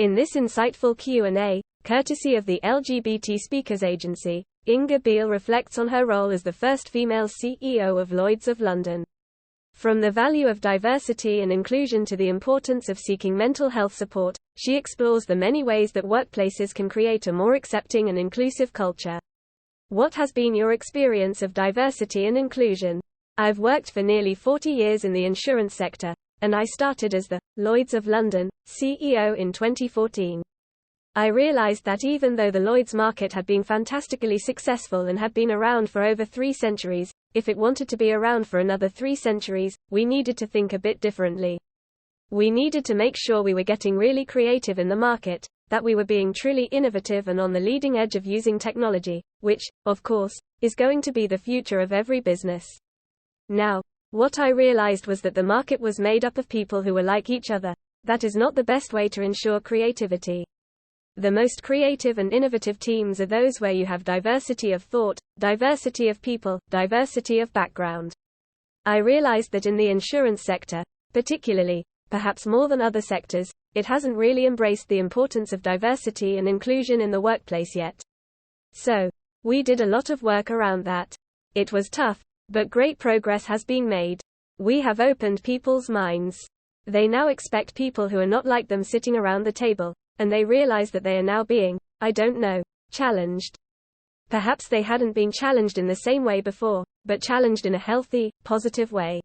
In this insightful Q&A, courtesy of the LGBT Speakers Agency, Inga Beale reflects on her role as the first female CEO of Lloyd's of London. From the value of diversity and inclusion to the importance of seeking mental health support, she explores the many ways that workplaces can create a more accepting and inclusive culture. What has been your experience of diversity and inclusion? I've worked for nearly 40 years in the insurance sector, and I started as the Lloyd's of London CEO in 2014. I realized that even though the Lloyd's market had been fantastically successful and had been around for over 3 centuries, if it wanted to be around for another 3 centuries, we needed to think a bit differently. We needed to make sure we were getting really creative in the market, that we were being truly innovative and on the leading edge of using technology, which, of course, is going to be the future of every business. Now, what I realized was that the market was made up of people who were like each other. That is not the best way to ensure creativity. The most creative and innovative teams are those where you have diversity of thought, diversity of people, diversity of background. I realized that in the insurance sector, particularly, perhaps more than other sectors, it hasn't really embraced the importance of diversity and inclusion in the workplace yet. So, we did a lot of work around that. It was tough, but great progress has been made. We have opened people's minds. They now expect people who are not like them sitting around the table, and they realize that they are now being, challenged. Perhaps they hadn't been challenged in the same way before, but challenged in a healthy, positive way.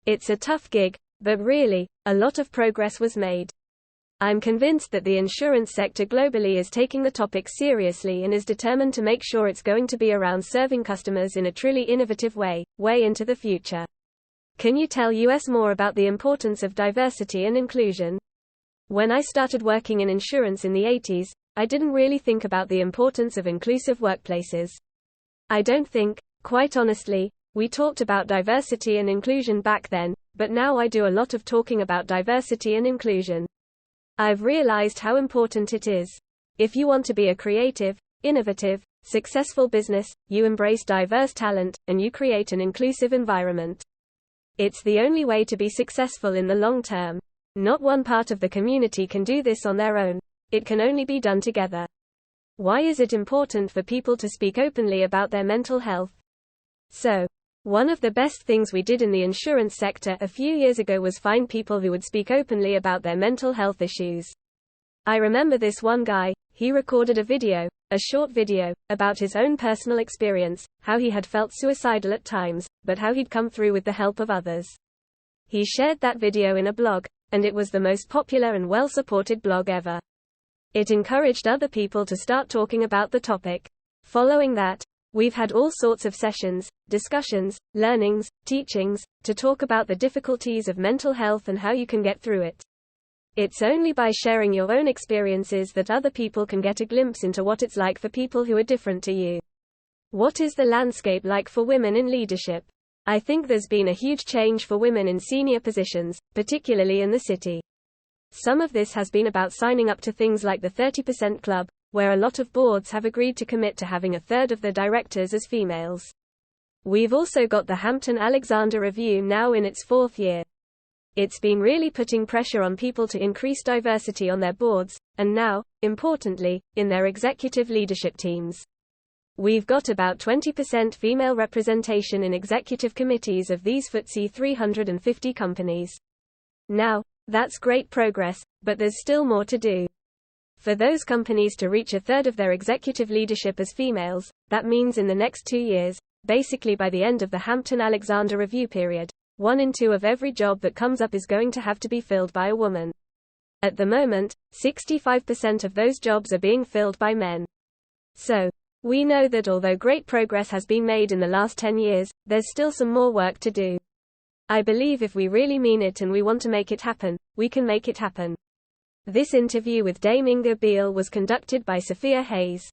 It's a tough gig, but really, a lot of progress was made. I'm convinced that the insurance sector globally is taking the topic seriously and is determined to make sure it's going to be around serving customers in a truly innovative way into the future. Can you tell us more about the importance of diversity and inclusion? When I started working in insurance in the 80s, I didn't really think about the importance of inclusive workplaces. I don't think, quite honestly, we talked about diversity and inclusion back then, but now I do a lot of talking about diversity and inclusion. I've realized how important it is. If you want to be a creative, innovative, successful business, you embrace diverse talent, and you create an inclusive environment. It's the only way to be successful in the long term. Not one part of the community can do this on their own. It can only be done together. Why is it important for people to speak openly about their mental health? So, one of the best things we did in the insurance sector a few years ago was find people who would speak openly about their mental health issues. I remember this one guy. He recorded a short video, about his own personal experience, how he had felt suicidal at times, but how he'd come through with the help of others. He shared that video in a blog, and it was the most popular and well-supported blog ever. It encouraged other people to start talking about the topic. Following that, we've had all sorts of sessions, discussions, learnings, teachings, to talk about the difficulties of mental health and how you can get through it. It's only by sharing your own experiences that other people can get a glimpse into what it's like for people who are different to you. What is the landscape like for women in leadership? I think there's been a huge change for women in senior positions, particularly in the city. Some of this has been about signing up to things like the 30% Club, where a lot of boards have agreed to commit to having a third of their directors as females. We've also got the Hampton Alexander Review now in its 4th year. It's been really putting pressure on people to increase diversity on their boards, and now, importantly, in their executive leadership teams. We've got about 20% female representation in executive committees of these FTSE 350 companies. Now, that's great progress, but there's still more to do. For those companies to reach a third of their executive leadership as females, that means in the next 2 years, basically by the end of the Hampton Alexander Review period, 1 in 2 of every job that comes up is going to have to be filled by a woman. At the moment, 65% of those jobs are being filled by men. So, we know that although great progress has been made in the last 10 years, there's still some more work to do. I believe if we really mean it and we want to make it happen, we can make it happen. This interview with Dame Inga Beale was conducted by Sophia Hayes.